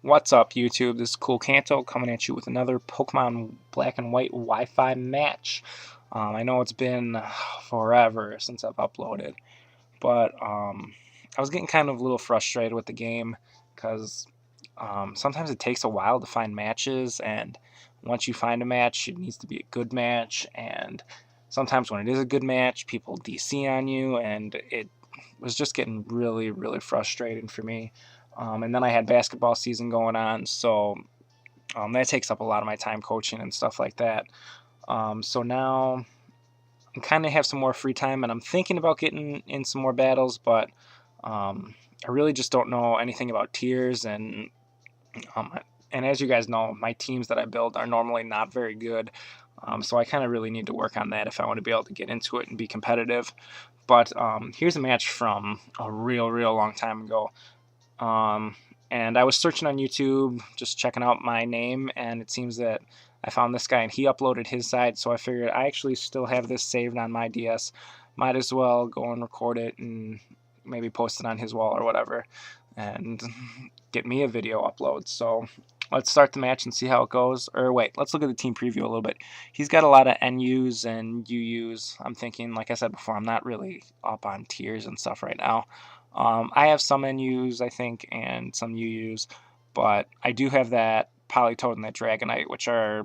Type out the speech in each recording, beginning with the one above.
What's up, YouTube? This is KoolKanto coming at you with another Pokemon Black and White Wi-Fi match. I know it's been forever since I've uploaded, but I was getting kind of a little frustrated with the game because sometimes it takes a while to find matches, and once you find a match, it needs to be a good match, and sometimes when it is a good match, people DC on you, and it was just getting really, really frustrating for me. And then I had basketball season going on, so that takes up a lot of my time coaching and stuff like that. So now I kind of have some more free time, and I'm thinking about getting in some more battles, but I really just don't know anything about tiers, and as you guys know, my teams that I build are normally not very good. So I kind of really need to work on that if I want to be able to get into it and be competitive. But here's a match from a real long time ago. And I was searching on YouTube, just checking out my name, and it seems that I found this guy and he uploaded his side, so I figured I actually still have this saved on my DS. Might as well go and record it and maybe post it on his wall or whatever and get me a video upload. So let's start the match and see how it goes. Or wait, let's look at the team preview a little bit. He's got a lot of NUs and UUs. I'm thinking, like I said before, I'm not really up on tiers and stuff right now. I have some NUs, I think, and some UUs, but I do have that Politoed and that Dragonite, which are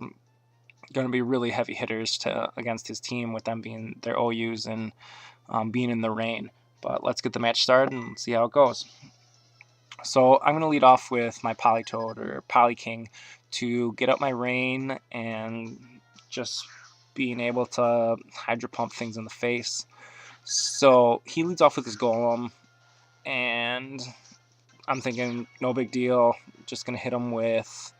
going to be really heavy hitters against his team, with them being their OUs and being in the rain. But let's get the match started and see how it goes. So I'm going to lead off with my Politoed or Polyking to get up my rain and just being able to Hydro Pump things in the face. So he leads off with his Golem, and I'm thinking no big deal, just going to hit him with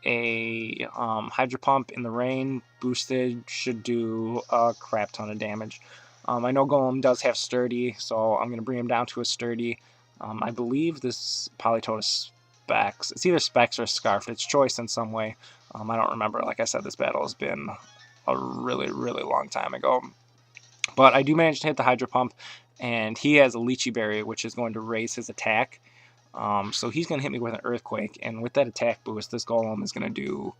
a Hydro Pump in the rain. Boosted, should do a crap ton of damage. I know Golem does have Sturdy, so I'm going to bring him down to a Sturdy. I believe this Politoed is Specs. It's either Specs or Scarf. It's choice in some way. I don't remember. Like I said, this battle has been a really long time ago. But I do manage to hit the Hydro Pump, and he has a Lychee Berry, which is going to raise his attack. So he's going to hit me with an Earthquake, and with that attack boost, this Golem is going to do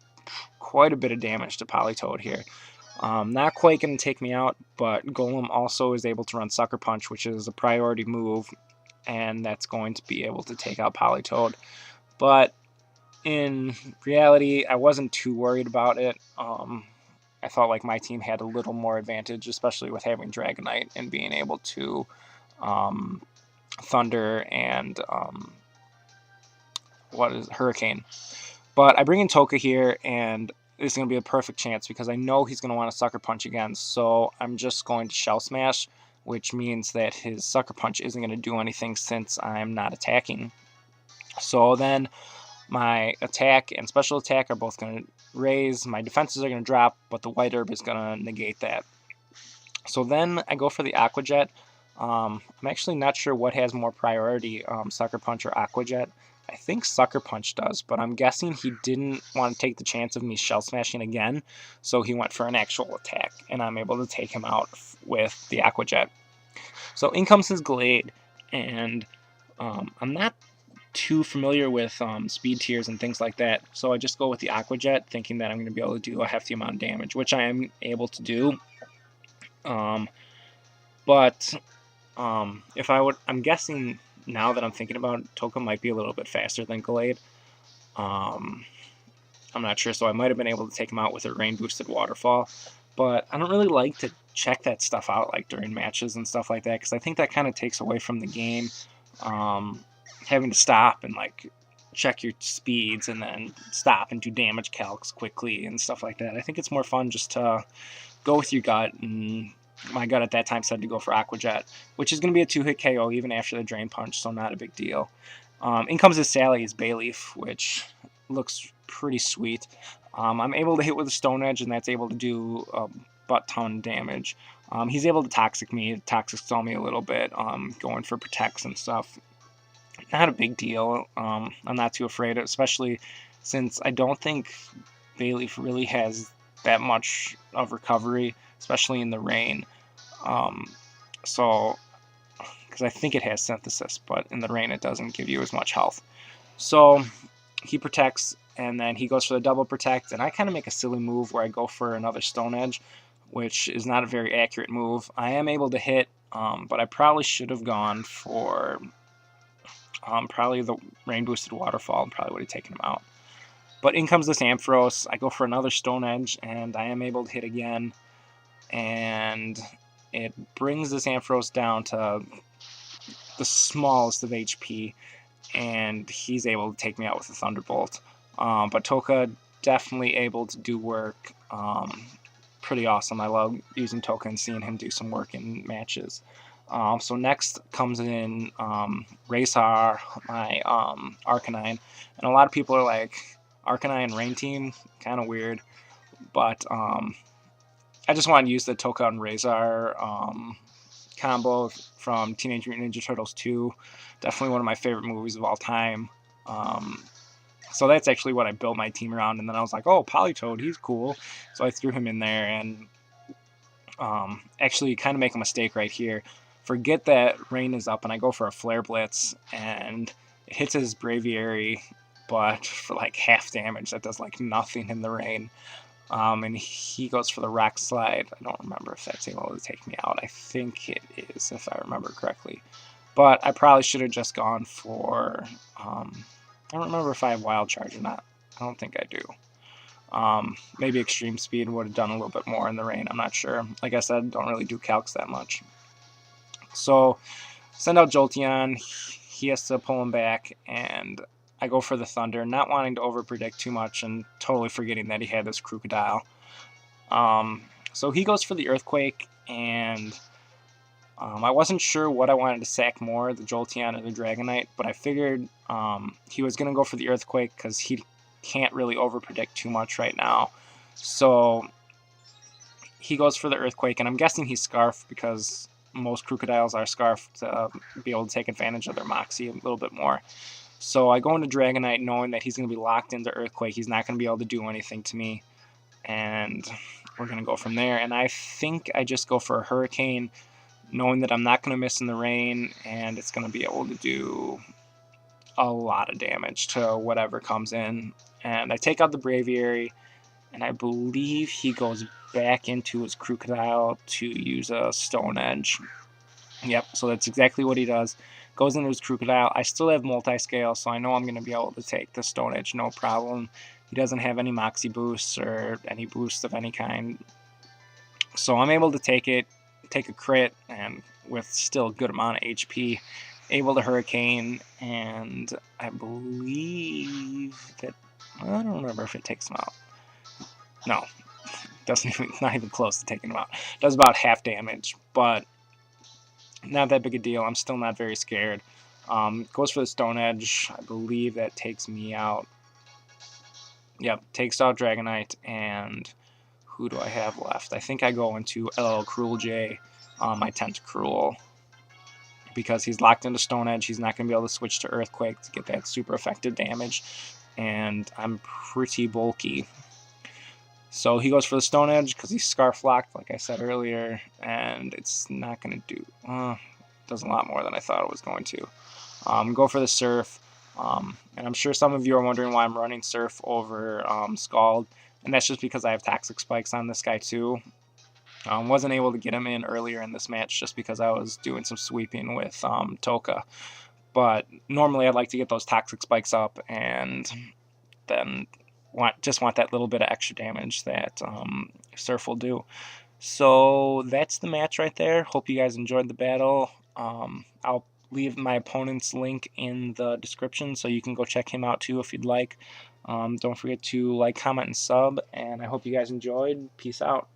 quite a bit of damage to Politoed here. Not quite going to take me out, but Golem also is able to run Sucker Punch, which is a priority move, and that's going to be able to take out Politoed. But in reality, I wasn't too worried about it. I felt like my team had a little more advantage, especially with having Dragonite and being able to Thunder and Hurricane. But I bring in Tokka here, and it's going to be a perfect chance because I know he's going to want to Sucker Punch again. So I'm just going to Shell Smash, which means that his Sucker Punch isn't going to do anything since I'm not attacking. So then my attack and special attack are both going to raise. My defenses are going to drop, but the White Herb is going to negate that. So then I go for the Aqua Jet. I'm actually not sure what has more priority, Sucker Punch or Aqua Jet. I think Sucker Punch does, but I'm guessing he didn't want to take the chance of me Shell Smashing again, so he went for an actual attack, and I'm able to take him out with the Aqua Jet. So in comes his Glade, and I'm not too familiar with speed tiers and things like that, so I just go with the Aqua Jet, thinking that I'm going to be able to do a hefty amount of damage, which I am able to do. But I'm guessing now that I'm thinking about it, Tokka might be a little bit faster than Glade. I'm not sure, so I might have been able to take him out with a rain boosted Waterfall, but I don't really like to check that stuff out like during matches and stuff like that, because I think that kind of takes away from the game. Having to stop and like check your speeds and then stop and do damage calcs quickly and stuff like that. I think it's more fun just to go with your gut, and my gut at that time said to go for Aqua Jet, which is going to be a 2-hit KO even after the Drain Punch, so not a big deal. In comes his Sally's Bayleaf, which looks pretty sweet. I'm able to hit with a Stone Edge, and that's able to do a butt-ton damage. He's able to Toxic me, Toxic Stall me a little bit, going for Protects and stuff. Not a big deal. I'm not too afraid, especially since I don't think Bayleaf really has that much of recovery, especially in the rain. Because I think it has Synthesis, but in the rain it doesn't give you as much health. So he protects, and then he goes for the double protect, and I kind of make a silly move where I go for another Stone Edge, which is not a very accurate move. I am able to hit, but I probably should have gone for probably the Rain Boosted Waterfall, and probably would have taken him out. But in comes this Ampharos. I go for another Stone Edge, and I am able to hit again, and it brings this Ampharos down to the smallest of HP, and he's able to take me out with a Thunderbolt. But Tokka definitely able to do work. Pretty awesome. I love using Tokka and seeing him do some work in matches. So next comes in Rahzar, my Arcanine, and a lot of people are like, Arcanine Rain Team, kind of weird, but I just wanted to use the Tokka and Rahzar combo from Teenage Mutant Ninja Turtles 2. Definitely one of my favorite movies of all time. So that's actually what I built my team around, and then I was like, oh, Politoed, he's cool. So I threw him in there, and actually kind of make a mistake right here. Forget that Rain is up, and I go for a Flare Blitz, and it hits his Braviary, but for like half damage. That does like nothing in the Rain. And he goes for the Rock Slide. I don't remember if that's able to take me out. I think it is, if I remember correctly. But I probably should have just gone for... I don't remember if I have Wild Charge or not. I don't think I do. Maybe Extreme Speed would have done a little bit more in the Rain. I'm not sure. Like I said, don't really do calcs that much. So, send out Jolteon. He has to pull him back, and I go for the Thunder, not wanting to overpredict too much and totally forgetting that he had this Crocodile. So he goes for the Earthquake, and I wasn't sure what I wanted to sack more, the Jolteon or the Dragonite, but I figured he was going to go for the Earthquake because he can't really overpredict too much right now. So he goes for the Earthquake, and I'm guessing he's Scarf because most Crocodiles are Scarf to be able to take advantage of their Moxie a little bit more. So I go into Dragonite knowing that he's going to be locked into Earthquake. He's not going to be able to do anything to me. And we're going to go from there. And I think I just go for a Hurricane, knowing that I'm not going to miss in the Rain, and it's going to be able to do a lot of damage to whatever comes in. And I take out the Braviary, and I believe he goes back into his Crocodile to use a Stone Edge. Yep, so that's exactly what he does. Goes into his Crocodile. I still have Multiscale, so I know I'm going to be able to take the Stone Edge, no problem. He doesn't have any Moxie boosts or any boosts of any kind. So I'm able to take it, take a crit, and with still a good amount of HP, able to Hurricane, and I believe that, I don't remember if it takes him out. No, not even close to taking him out. Does about half damage, but not that big a deal. I'm still not very scared. Goes for the Stone Edge. I believe that takes me out. Yep, takes out Dragonite, and who do I have left? I think I go into LL Cruel J, my Tentacruel, because he's locked into Stone Edge. He's not going to be able to switch to Earthquake to get that super effective damage, and I'm pretty bulky. So he goes for the Stone Edge because he's Scarf locked, like I said earlier, and it's not going to do... does a lot more than I thought it was going to. Go for the Surf, and I'm sure some of you are wondering why I'm running Surf over Scald, and that's just because I have Toxic Spikes on this guy too. Wasn't able to get him in earlier in this match just because I was doing some sweeping with Tokka, but normally I'd like to get those Toxic Spikes up and then just want that little bit of extra damage that Surf will do. So that's the match right there. Hope you guys enjoyed the battle. I'll leave my opponent's link in the description so you can go check him out too if you'd like. Don't forget to like, comment, and sub, and I hope you guys enjoyed. Peace out.